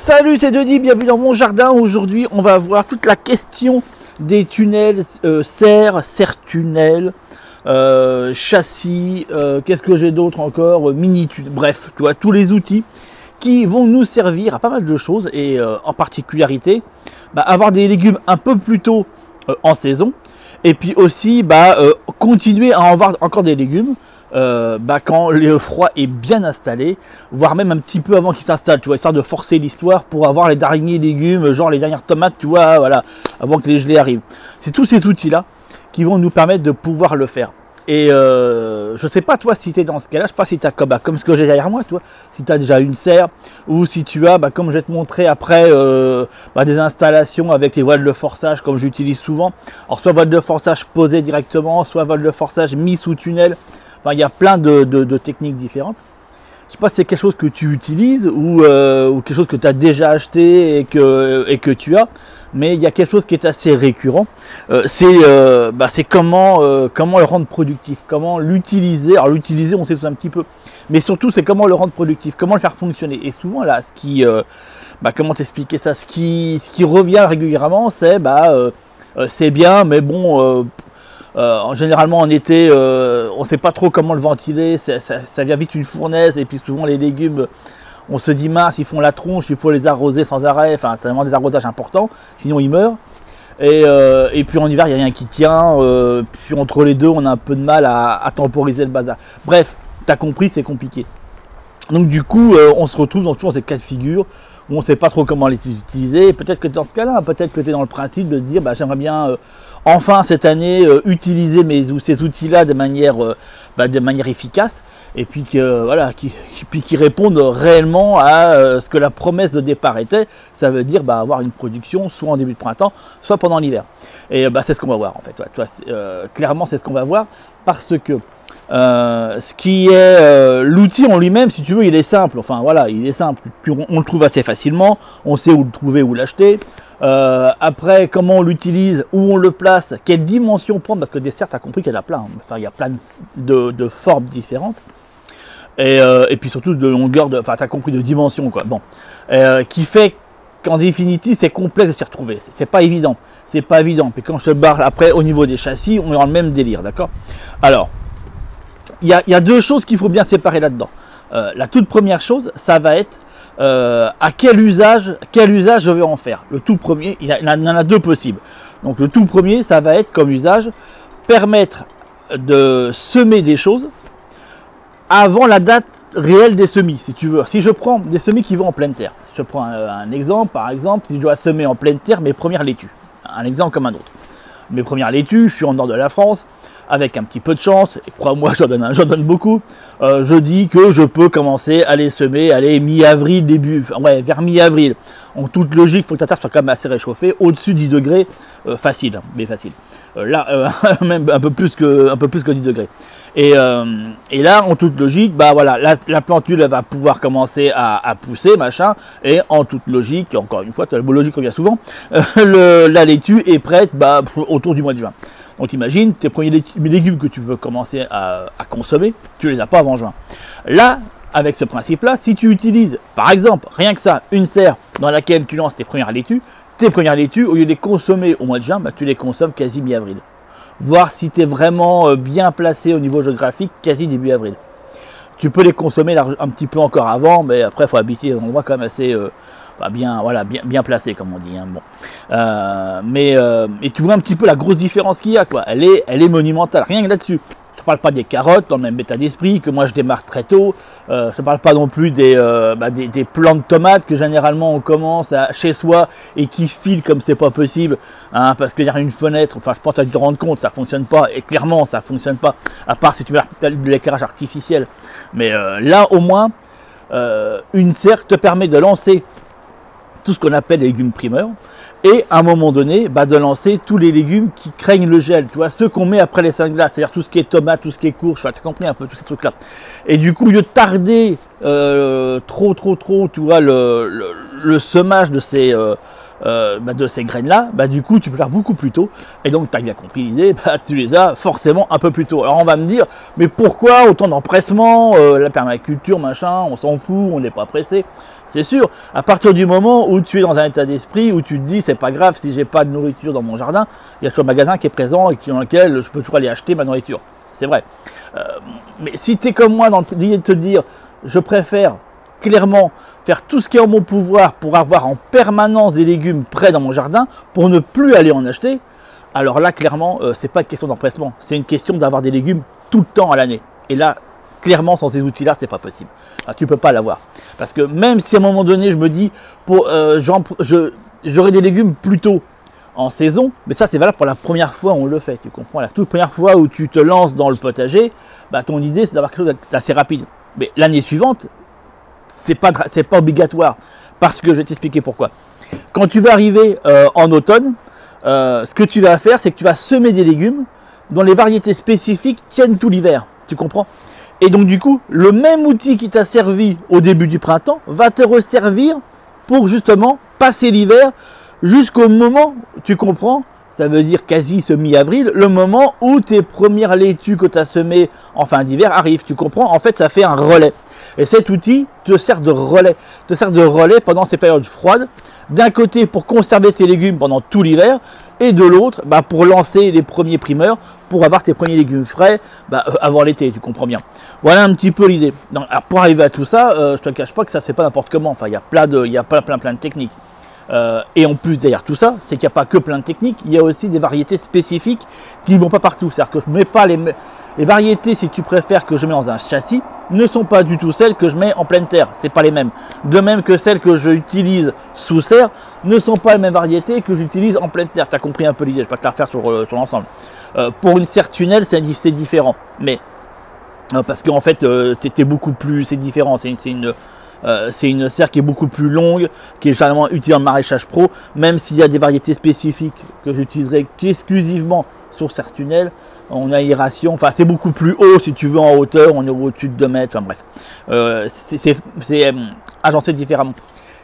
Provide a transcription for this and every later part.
Salut, c'est Denis, bienvenue dans mon jardin. Aujourd'hui, on va voir toute la question des tunnels, serre-tunnel, châssis, qu'est-ce que j'ai d'autre encore, mini-tunnel, bref, tu vois, tous les outils qui vont nous servir à pas mal de choses et en particularité, avoir des légumes un peu plus tôt en saison et puis aussi continuer à en avoir encore des légumes quand le froid est bien installé, voire même un petit peu avant qu'il s'installe, tu vois, histoire de forcer l'histoire pour avoir les derniers légumes, genre les dernières tomates, tu vois, voilà, avant que les gelées arrivent. C'est tous ces outils-là qui vont nous permettre de pouvoir le faire. Et je sais pas toi si tu es dans ce cas-là, je sais pas si tu as comme ce que j'ai derrière moi, toi, si tu as déjà une serre, ou si tu as, comme je vais te montrer après, des installations avec les voiles de forçage comme j'utilise souvent. Alors soit voile de forçage posée directement, soit voile de forçage mis sous tunnel. Enfin, il y a plein de techniques différentes. Je sais pas si c'est quelque chose que tu utilises ou quelque chose que tu as déjà acheté et que tu as, mais il y a quelque chose qui est assez récurrent. C'est comment le rendre productif, comment l'utiliser. Alors l'utiliser, on sait tout un petit peu, mais surtout c'est comment le rendre productif, comment le faire fonctionner. Et souvent là, comment t'expliquer ça, ce qui revient régulièrement, c'est c'est bien, mais bon. Généralement en été, on ne sait pas trop comment le ventiler, ça vient vite une fournaise, et puis souvent les légumes, on se dit mince, ils font la tronche, il faut les arroser sans arrêt, enfin c'est vraiment des arrosages importants, sinon ils meurent. Et puis en hiver, il n'y a rien qui tient, puis entre les deux, on a un peu de mal à temporiser le bazar. Bref, tu as compris, c'est compliqué. Donc du coup, on se retrouve toujours dans ces cas de figure, où on ne sait pas trop comment les utiliser, peut-être que dans ce cas-là, peut-être que tu es dans le principe de te dire, j'aimerais bien... enfin cette année utiliser ces outils-là de manière efficace et puis qui répondent réellement à ce que la promesse de départ était, ça veut dire avoir une production soit en début de printemps, soit pendant l'hiver. Et c'est ce qu'on va voir en fait. Clairement c'est ce qu'on va voir parce que ce qui est l'outil en lui-même, si tu veux, il est simple. Enfin voilà, il est simple. On le trouve assez facilement, on sait où le trouver, où l'acheter. Après, comment on l'utilise, où on le place, quelle dimension prendre, parce que des serres, tu as compris qu'il y en a plein. Enfin, il y a plein de formes différentes. Et puis surtout de longueur, tu as compris, de dimension, quoi. Bon. Qui fait qu'en définitive, c'est complexe de s'y retrouver. C'est pas évident. C'est pas évident. Puis quand je te barre après au niveau des châssis, on est dans le même délire, d'accord? Alors, il y a deux choses qu'il faut bien séparer là-dedans. La toute première chose, ça va être à quel usage je vais en faire. Le tout premier, il y en a deux possibles. Donc le tout premier, ça va être comme usage, permettre de semer des choses avant la date réelle des semis, si tu veux. Si je prends des semis qui vont en pleine terre, je prends un exemple, par exemple, si je dois semer en pleine terre mes premières laitues, un exemple comme un autre. Mes premières laitues, je suis en nord de la France, avec un petit peu de chance, et crois-moi, j'en donne beaucoup, je dis que je peux commencer à les semer, mi-avril, vers mi-avril. En toute logique, il faut que ta terre soit quand même assez réchauffée, au-dessus de 10 degrés, facile, mais facile. Là, même un peu plus que 10 degrés. Et là, en toute logique, la plantule elle va pouvoir commencer à pousser, machin, et en toute logique, encore une fois, la logique revient souvent, la laitue est prête autour du mois de juin. Donc imagine, tes premiers légumes que tu veux commencer à consommer, tu ne les as pas avant juin. Là, avec ce principe-là, si tu utilises, par exemple, rien que ça, une serre dans laquelle tu lances tes premières laitues, au lieu de les consommer au mois de juin, tu les consommes quasi mi-avril. Voir si tu es vraiment bien placé au niveau géographique, quasi début avril. Tu peux les consommer un petit peu encore avant, mais après, il faut habiter dans un endroit quand même assez... bien placé comme on dit. Hein, bon. Et tu vois un petit peu la grosse différence qu'il y a, quoi. Elle est monumentale, rien que là-dessus. Je ne parle pas des carottes dans le même état d'esprit que moi je démarre très tôt. Je ne parle pas non plus des plants de tomates que généralement on commence chez soi et qui filent comme c'est pas possible, hein, parce qu'il y a une fenêtre. Enfin, je pense que tu te rendre compte, ça fonctionne pas. Et clairement, ça fonctionne pas, à part si tu mets de l'éclairage artificiel. Mais là, au moins, une serre te permet de lancer tout ce qu'on appelle les légumes primeurs, et à un moment donné, de lancer tous les légumes qui craignent le gel, tu vois, ceux qu'on met après les 5 glaces, c'est-à-dire tout ce qui est tomate, tout ce qui est courge, tu as compris un peu tous ces trucs-là. Et du coup, au lieu de tarder trop, tu vois, le semage de ces graines-là, du coup, tu peux faire beaucoup plus tôt. Et donc, tu as bien compris l'idée, tu les as forcément un peu plus tôt. Alors, on va me dire, mais pourquoi autant d'empressement, la permaculture, machin, on s'en fout, on n'est pas pressé. C'est sûr, à partir du moment où tu es dans un état d'esprit, où tu te dis, c'est pas grave si j'ai pas de nourriture dans mon jardin, il y a toujours un magasin qui est présent et dans lequel je peux toujours aller acheter ma nourriture. C'est vrai. Mais si tu es comme moi dans l'idée de te dire, je préfère clairement faire tout ce qui est en mon pouvoir pour avoir en permanence des légumes prêts dans mon jardin, pour ne plus aller en acheter, alors là, clairement, c'est pas une question d'empressement, c'est une question d'avoir des légumes tout le temps à l'année. Et là, clairement, sans ces outils-là, c'est pas possible. Là, tu peux pas l'avoir. Parce que même si à un moment donné, je me dis, j'aurai des légumes plutôt en saison, mais ça, c'est valable pour la première fois où on le fait. Tu comprends? La toute première fois où tu te lances dans le potager, bah, ton idée, c'est d'avoir quelque chose d'assez rapide. Mais l'année suivante, c'est pas obligatoire. Parce que je vais t'expliquer pourquoi. Quand tu vas arriver en automne, ce que tu vas faire, c'est que tu vas semer des légumes dont les variétés spécifiques tiennent tout l'hiver. Tu comprends? Et donc du coup, le même outil qui t'a servi au début du printemps va te resservir pour justement passer l'hiver jusqu'au moment, tu comprends, ça veut dire quasi mi-avril, le moment où tes premières laitues que tu as semées en fin d'hiver arrivent. Tu comprends? En fait, ça fait un relais. Et cet outil te sert de relais pendant ces périodes froides. D'un côté pour conserver tes légumes pendant tout l'hiver, et de l'autre bah, pour lancer les premiers primeurs, pour avoir tes premiers légumes frais avant l'été, tu comprends bien. Voilà un petit peu l'idée. Pour arriver à tout ça, je te cache pas que ça c'est pas n'importe comment. Enfin, il y a plein de techniques. Et en plus derrière tout ça, c'est qu'il n'y a pas que plein de techniques, il y a aussi des variétés spécifiques qui ne vont pas partout. C'est-à-dire que je ne mets pas les variétés, si tu préfères, que je mets dans un châssis, ne sont pas du tout celles que je mets en pleine terre. C'est pas les mêmes. De même que celles que j'utilise sous serre ne sont pas les mêmes variétés que j'utilise en pleine terre. Tu as compris un peu l'idée, je ne vais pas te la refaire sur l'ensemble. Pour une serre tunnel, c'est différent. Mais parce qu'en fait, t'es beaucoup plus, c'est différent. C'est une serre qui est beaucoup plus longue, qui est généralement utilisée en maraîchage pro, même s'il y a des variétés spécifiques que j'utiliserai exclusivement sur serre tunnel, en aération, enfin c'est beaucoup plus haut si tu veux en hauteur, on est au-dessus de 2 mètres, enfin bref, c'est agencé différemment.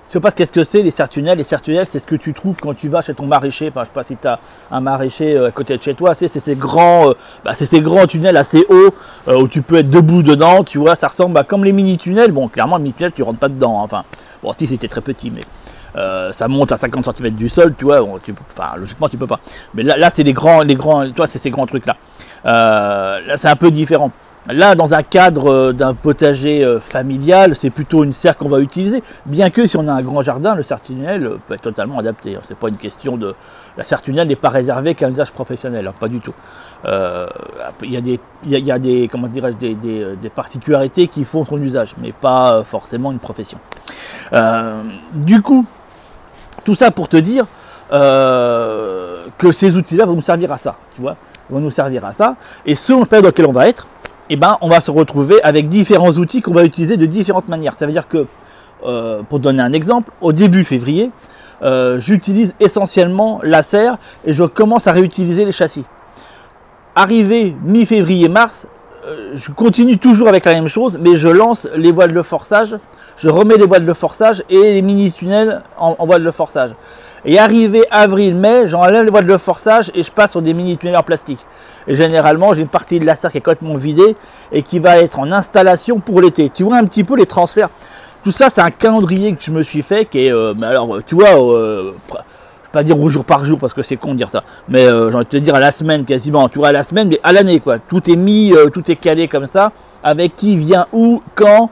Je sais pas qu'est-ce que c'est les serres tunnels. Les serres tunnels, c'est ce que tu trouves quand tu vas chez ton maraîcher. Enfin, je sais pas si tu as un maraîcher à côté de chez toi. C'est ces grands tunnels assez hauts où tu peux être debout dedans. Tu vois, ça ressemble comme les mini tunnels. Bon, clairement, le mini tunnel, tu rentres pas dedans. Hein. Enfin, bon, si c'était très petit, mais ça monte à 50 cm du sol. Tu vois, enfin, logiquement, tu peux pas. Mais là, c'est les grands. Toi, c'est ces grands trucs là. Là, c'est un peu différent. Là, dans un cadre d'un potager familial, c'est plutôt une serre qu'on va utiliser. Bien que si on a un grand jardin, le serre tunnel peut être totalement adapté. C'est pas une question de... La serre tunnel n'est pas réservée qu'à un usage professionnel, hein, pas du tout. Il y a des, comment dirais-je, des particularités qui font son usage, mais pas forcément une profession. Du coup, tout ça pour te dire que ces outils-là vont nous servir à ça, tu vois, vont nous servir à ça. Et selon le période dans lequel on va être, eh ben, on va se retrouver avec différents outils qu'on va utiliser de différentes manières. Ça veut dire que, pour donner un exemple, au début février, j'utilise essentiellement la serre et je commence à réutiliser les châssis. Arrivé mi-février-mars, je continue toujours avec la même chose, mais je lance les voiles de forçage, je remets les voiles de forçage et les mini-tunnels en voiles de forçage. Et arrivé avril-mai, j'enlève les voiles de forçage et je passe sur des mini-tunnels en plastique. Et généralement, j'ai une partie de la serre qui est complètement vidée et qui va être en installation pour l'été. Tu vois un petit peu les transferts. Tout ça, c'est un calendrier que je me suis fait qui est, alors, tu vois, je ne vais pas dire au jour par jour parce que c'est con de dire ça, mais j'ai envie de te dire à la semaine quasiment. Tu vois, à la semaine, mais à l'année, quoi. Tout est mis, tout est calé comme ça, avec qui vient où, quand.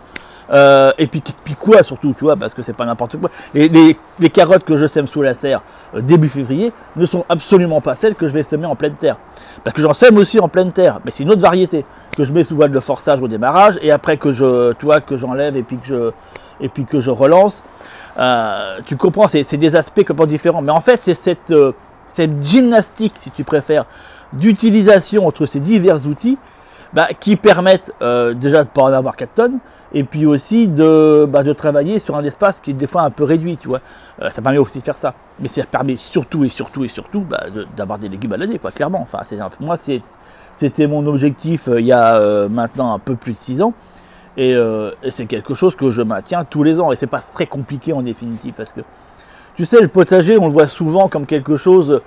Et puis quoi surtout, tu vois, parce que c'est pas n'importe quoi. Les carottes que je sème sous la serre début février ne sont absolument pas celles que je vais semer en pleine terre. Parce que j'en sème aussi en pleine terre, mais c'est une autre variété que je mets sous voile de forçage au démarrage et après que j'enlève et puis que je relance. Tu comprends, c'est des aspects complètement différents. Mais en fait, c'est cette gymnastique, si tu préfères, d'utilisation entre ces divers outils qui permettent déjà de ne pas en avoir 4 tonnes. Et puis aussi de travailler sur un espace qui est des fois un peu réduit, tu vois. Ça permet aussi de faire ça. Mais ça permet surtout d'avoir des légumes à l'année, quoi, clairement. Enfin, moi, c'était mon objectif il y a maintenant un peu plus de 6 ans. Et c'est quelque chose que je maintiens tous les ans. Et c'est pas très compliqué en définitive. Parce que, tu sais, le potager, on le voit souvent comme quelque chose...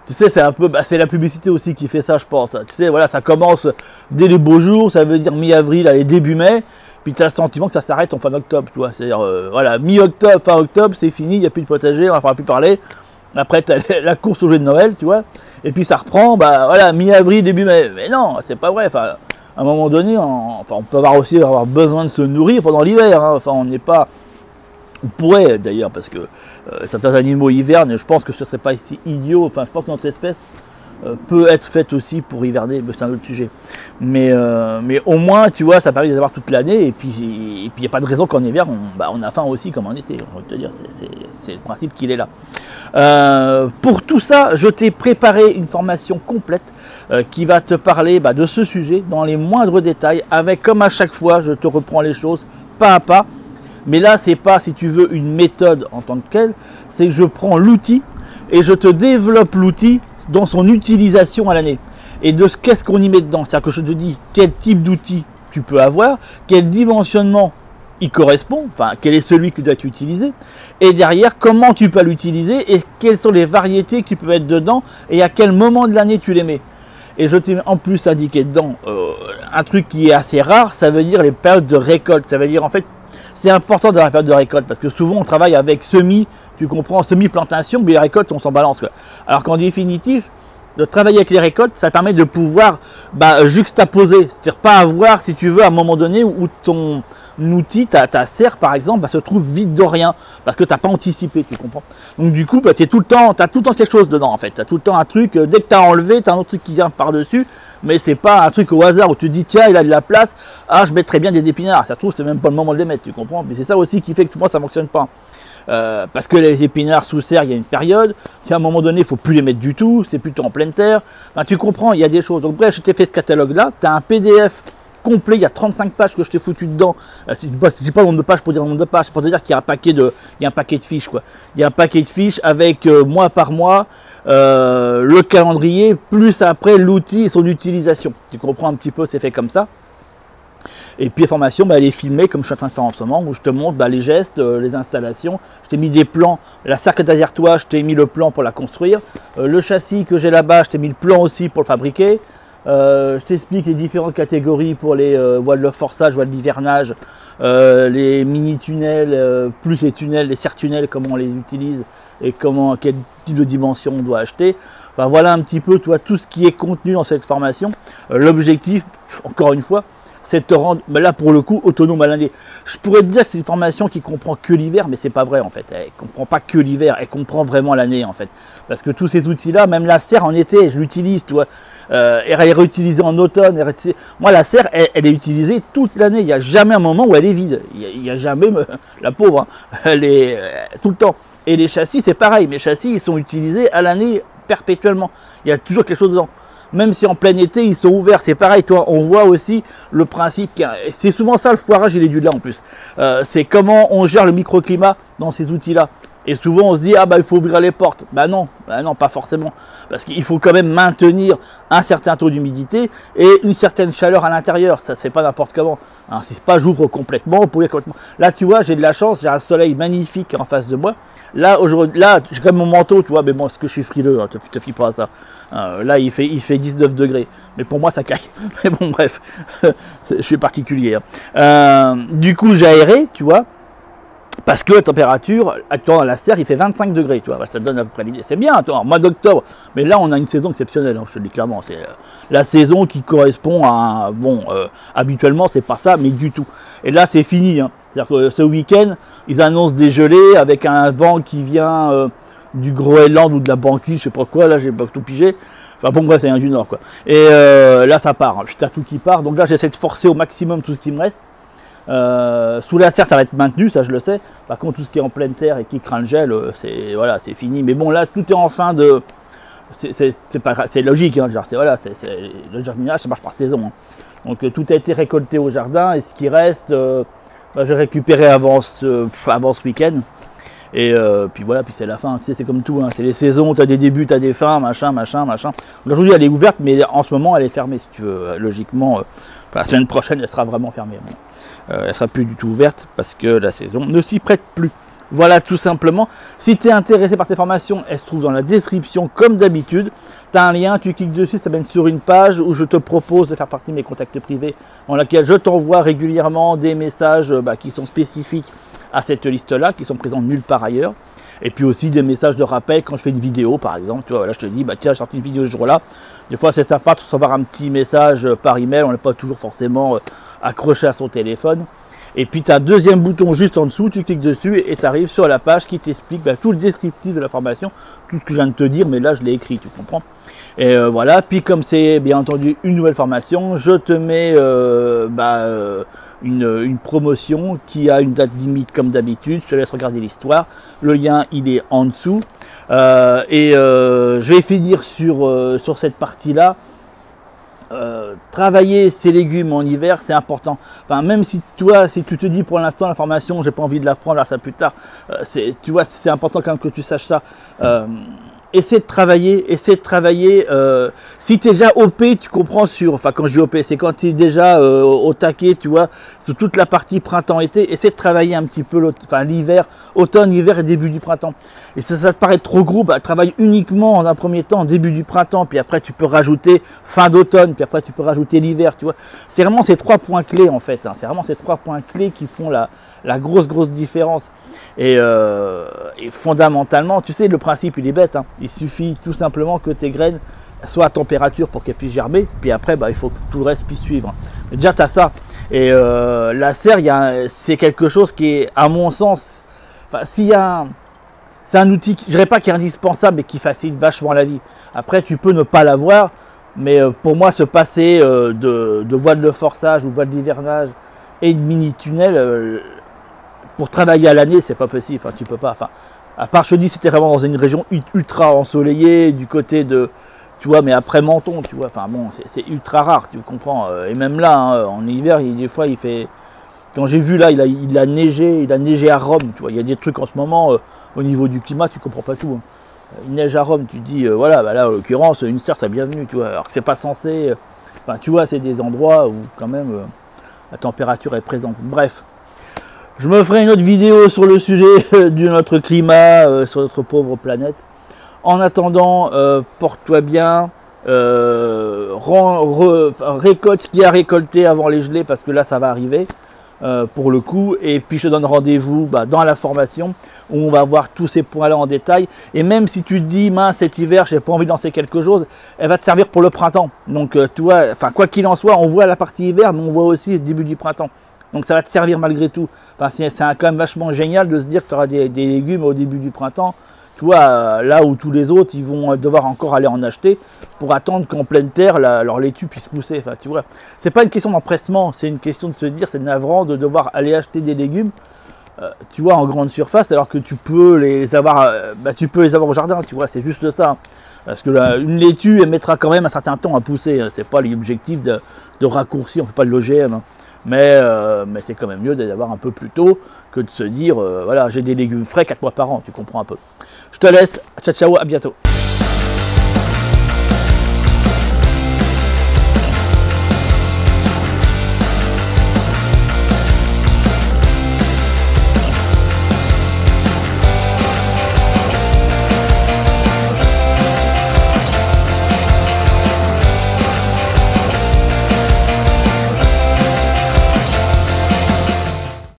Tu sais, c'est un peu, c'est la publicité aussi qui fait ça, je pense. Tu sais, voilà, ça commence dès les beaux jours, ça veut dire mi-avril, allez, début mai. puis tu as le sentiment que ça s'arrête en fin octobre, tu vois. C'est-à-dire, voilà, mi-octobre, fin octobre, c'est fini, il n'y a plus de potager, on ne pourra plus parler. Après, tu as la course au jeu de Noël, tu vois. Et puis ça reprend, bah voilà, mi-avril, début mai. Mais non, c'est pas vrai. Enfin, à un moment donné, on peut aussi avoir besoin de se nourrir pendant l'hiver. Hein. Enfin, on n'est pas... On pourrait d'ailleurs, parce que certains animaux hivernent, et je pense que ce ne serait pas ici idiot. Enfin, je pense que notre espèce peut être faite aussi pour hiverner, mais c'est un autre sujet. Mais au moins, tu vois, ça permet d'avoir toute l'année, et puis il n'y a pas de raison qu'en hiver, on a faim aussi comme en été. On va te dire, c'est le principe qu'il est là. Pour tout ça, je t'ai préparé une formation complète qui va te parler de ce sujet dans les moindres détails, avec, comme à chaque fois, je te reprends les choses pas à pas. Mais là, c'est pas, si tu veux, une méthode en tant que telle, c'est que je prends l'outil et je te développe l'outil dans son utilisation à l'année. Et de qu'est-ce qu'on y met dedans. C'est-à-dire que je te dis quel type d'outil tu peux avoir, quel dimensionnement il correspond, enfin quel est celui que tu dois utiliser, et derrière comment tu peux l'utiliser et quelles sont les variétés que tu peux mettre dedans et à quel moment de l'année tu les mets. Et je t'ai en plus indiqué dedans un truc qui est assez rare, ça veut dire les périodes de récolte. Ça veut dire en fait, c'est important dans la période de récolte parce que souvent on travaille avec semis, tu comprends, semi-plantation, mais les récoltes on s'en balance quoi. Alors qu'en définitive, de travailler avec les récoltes, ça permet de pouvoir juxtaposer, c'est-à-dire pas avoir, si tu veux, à un moment donné où ton outil, ta serre par exemple, se trouve vide de rien parce que tu n'as pas anticipé, tu comprends. Donc du coup, tu as tout le temps quelque chose dedans en fait, tu as tout le temps un truc, dès que tu as enlevé, tu as un autre truc qui vient par-dessus. Mais c'est pas un truc au hasard où tu te dis tiens il a de la place, je mettrais bien des épinards. Ça se trouve c'est même pas le moment de les mettre, tu comprends. Mais c'est ça aussi qui fait que souvent ça fonctionne pas. Parce que les épinards sous serre, il y a une période, à un moment donné il faut plus les mettre du tout, c'est plutôt en pleine terre. Enfin, tu comprends, il y a des choses. Donc bref, je t'ai fait ce catalogue là, tu as un PDF complet, il y a 35 pages que je t'ai foutu dedans. Je dis pas le nombre de pages pour dire le nombre de pages, c'est pour te dire qu'il y a un paquet de fiches quoi. Il y a un paquet de fiches avec mois par mois. Le calendrier, plus après l'outil et son utilisation. Tu comprends un petit peu, c'est fait comme ça. Et puis la formation, elle est filmée comme je suis en train de faire en ce moment, où je te montre les gestes, les installations. Je t'ai mis des plans, la serre que tu as derrière toi, je t'ai mis le plan pour la construire. Le châssis que j'ai là-bas, je t'ai mis le plan aussi pour le fabriquer. Je t'explique les différentes catégories pour les voiles de forçage, voiles d'hivernage, les mini-tunnels, plus les tunnels, les serre-tunnels, comment on les utilise et quel type de dimension on doit acheter. Enfin, voilà un petit peu tout ce qui est contenu dans cette formation. L'objectif, encore une fois, c'est de te rendre, là pour le coup, autonome à l'année. Je pourrais te dire que c'est une formation qui comprend que l'hiver, mais c'est pas vrai en fait. Elle comprend pas que l'hiver, elle comprend vraiment l'année en fait. Parce que tous ces outils-là, même la serre en été, je l'utilise, tu vois. Elle est réutilisée en automne. Moi, la serre, elle est utilisée toute l'année. Il n'y a jamais un moment où elle est vide. Il n'y a jamais, la pauvre, hein, elle est tout le temps. Et les châssis, c'est pareil. Mes châssis, ils sont utilisés à l'année perpétuellement. Il y a toujours quelque chose dedans. Même si en plein été, ils sont ouverts, c'est pareil. Toi, on voit aussi le principe. C'est souvent ça le foirage, il est dû là en plus. C'est comment on gère le microclimat dans ces outils-là. Et souvent, on se dit, il faut ouvrir les portes. Non, pas forcément. Parce qu'il faut quand même maintenir un certain taux d'humidité et une certaine chaleur à l'intérieur. Ça ne se fait pas n'importe comment. Hein, si pas j'ouvre complètement, complètement. Là, tu vois, j'ai de la chance, j'ai un soleil magnifique en face de moi. Là, aujourd'hui, j'ai quand même mon manteau, tu vois, mais bon, est-ce que je suis frileux, hein, te fie pas à ça. Là, il fait 19 degrés. Mais pour moi, ça caille. Mais bon, bref, je suis particulier. Hein. Du coup, j'ai aéré, tu vois. Parce que la température, actuellement à la serre, il fait 25 degrés, tu vois, ça te donne à peu près l'idée. C'est bien, toi, en mois d'octobre, mais là on a une saison exceptionnelle, hein, je te le dis clairement. C'est la saison qui correspond à, habituellement c'est pas ça, mais du tout. Et là c'est fini, hein. C'est-à-dire que ce week-end, ils annoncent des gelées avec un vent qui vient du Groenland ou de la banquise, je sais pas quoi, là j'ai pas tout pigé. Enfin bon, bref, c'est un du Nord, quoi. Et là ça part, hein. Putain, tout qui part, donc là j'essaie de forcer au maximum tout ce qui me reste. Sous la serre ça va être maintenu, ça je le sais. Par contre tout ce qui est en pleine terre et qui craint le gel, c'est fini. Mais bon là tout est en fin de, c'est logique, hein, le jardinage ça marche par saison. Hein. Donc tout a été récolté au jardin et ce qui reste, j'ai récupéré avant ce week-end. Et puis voilà, puis c'est la fin. Tu sais, c'est comme tout, hein. C'est les saisons, tu as des débuts, tu as des fins, machin. Aujourd'hui elle est ouverte, mais en ce moment elle est fermée si tu veux. Logiquement, la semaine prochaine elle sera vraiment fermée. Elle ne sera plus du tout ouverte parce que la saison ne s'y prête plus. Voilà tout simplement. Si tu es intéressé par ces formations, elles se trouvent dans la description comme d'habitude. Tu as un lien, tu cliques dessus, ça mène sur une page où je te propose de faire partie de mes contacts privés dans laquelle je t'envoie régulièrement des messages qui sont spécifiques à cette liste-là, qui sont présents nulle part ailleurs. Et puis aussi des messages de rappel quand je fais une vidéo par exemple. Tu vois, voilà, je te dis, tiens, j'ai sorti une vidéo ce jour-là. Des fois, c'est sympa de recevoir un petit message par email. On n'est pas toujours forcément accroché à son téléphone. Et puis tu as un deuxième bouton juste en dessous, tu cliques dessus et tu arrives sur la page qui t'explique tout le descriptif de la formation, tout ce que je viens de te dire, mais là je l'ai écrit, tu comprends. Et voilà, puis comme c'est bien entendu une nouvelle formation, je te mets une promotion qui a une date limite comme d'habitude. Je te laisse regarder l'histoire, le lien il est en dessous. Je vais finir sur cette partie-là. Travailler ses légumes en hiver, c'est important. Enfin, même si toi, si tu te dis pour l'instant la formation, j'ai pas envie de la prendre, alors ça plus tard, tu vois, c'est important quand même que tu saches ça. Essaie de travailler, si tu es déjà OP, tu comprends quand je dis OP, c'est quand tu es déjà au taquet, tu vois, sur toute la partie printemps-été, essaie de travailler un petit peu l'hiver, automne, hiver et début du printemps. Et ça te paraît trop gros, travaille uniquement en un premier temps, début du printemps, puis après tu peux rajouter fin d'automne, puis après tu peux rajouter l'hiver, tu vois. C'est vraiment ces 3 points clés en fait, c'est vraiment ces 3 points clés qui font la grosse différence. Et fondamentalement, tu sais, le principe il est bête, il suffit tout simplement que tes graines soient à température pour qu'elles puissent germer, puis après il faut que tout le reste puisse suivre. Mais déjà tu as ça. Et la serre, c'est quelque chose qui est, à mon sens, c'est un outil, je dirais pas qui est indispensable, mais qui facilite vachement la vie. Après tu peux ne pas l'avoir, mais pour moi se passer de voile de forçage ou voile d'hivernage et de mini tunnel, pour travailler à l'année, c'est pas possible. Tu peux pas. À part, je te dis, c'était vraiment dans une région ultra ensoleillée, du côté de, tu vois, mais après Menton, tu vois. C'est ultra rare, tu comprends. Et même là, en hiver, des fois, il fait. Quand j'ai vu là, il a neigé à Rome, tu vois. Il y a des trucs en ce moment au niveau du climat, tu comprends pas tout. Il neige à Rome, tu te dis, voilà, là, en l'occurrence, une serre, c'est bienvenu, tu vois. Alors que c'est pas censé. Tu vois, c'est des endroits où quand même la température est présente. Bref. Je me ferai une autre vidéo sur le sujet de notre climat, sur notre pauvre planète. En attendant, porte-toi bien, récolte ce qu'il y a récolté avant les gelées, parce que là ça va arriver pour le coup. Et puis je te donne rendez-vous dans la formation où on va voir tous ces points-là en détail. Et même si tu te dis, mince, cet hiver, j'ai pas envie de lancer quelque chose, elle va te servir pour le printemps. Donc tu vois, quoi qu'il en soit, on voit la partie hiver, mais on voit aussi le début du printemps. Donc ça va te servir malgré tout. C'est quand même vachement génial de se dire que tu auras des légumes au début du printemps. Tu vois, là où tous les autres, ils vont devoir encore aller en acheter pour attendre qu'en pleine terre, leur laitue puisse pousser. Tu vois, c'est pas une question d'empressement, c'est une question de se dire, c'est navrant de devoir aller acheter des légumes, tu vois, en grande surface, alors que tu peux les avoir, au jardin, tu vois, c'est juste ça. Parce que une laitue, elle mettra quand même un certain temps à pousser. C'est pas l'objectif de raccourcir, on ne fait pas de l'OGM. Mais c'est quand même mieux d'avoir un peu plus tôt que de se dire, voilà, j'ai des légumes frais 4 mois par an, tu comprends un peu. Je te laisse, ciao, ciao, à bientôt.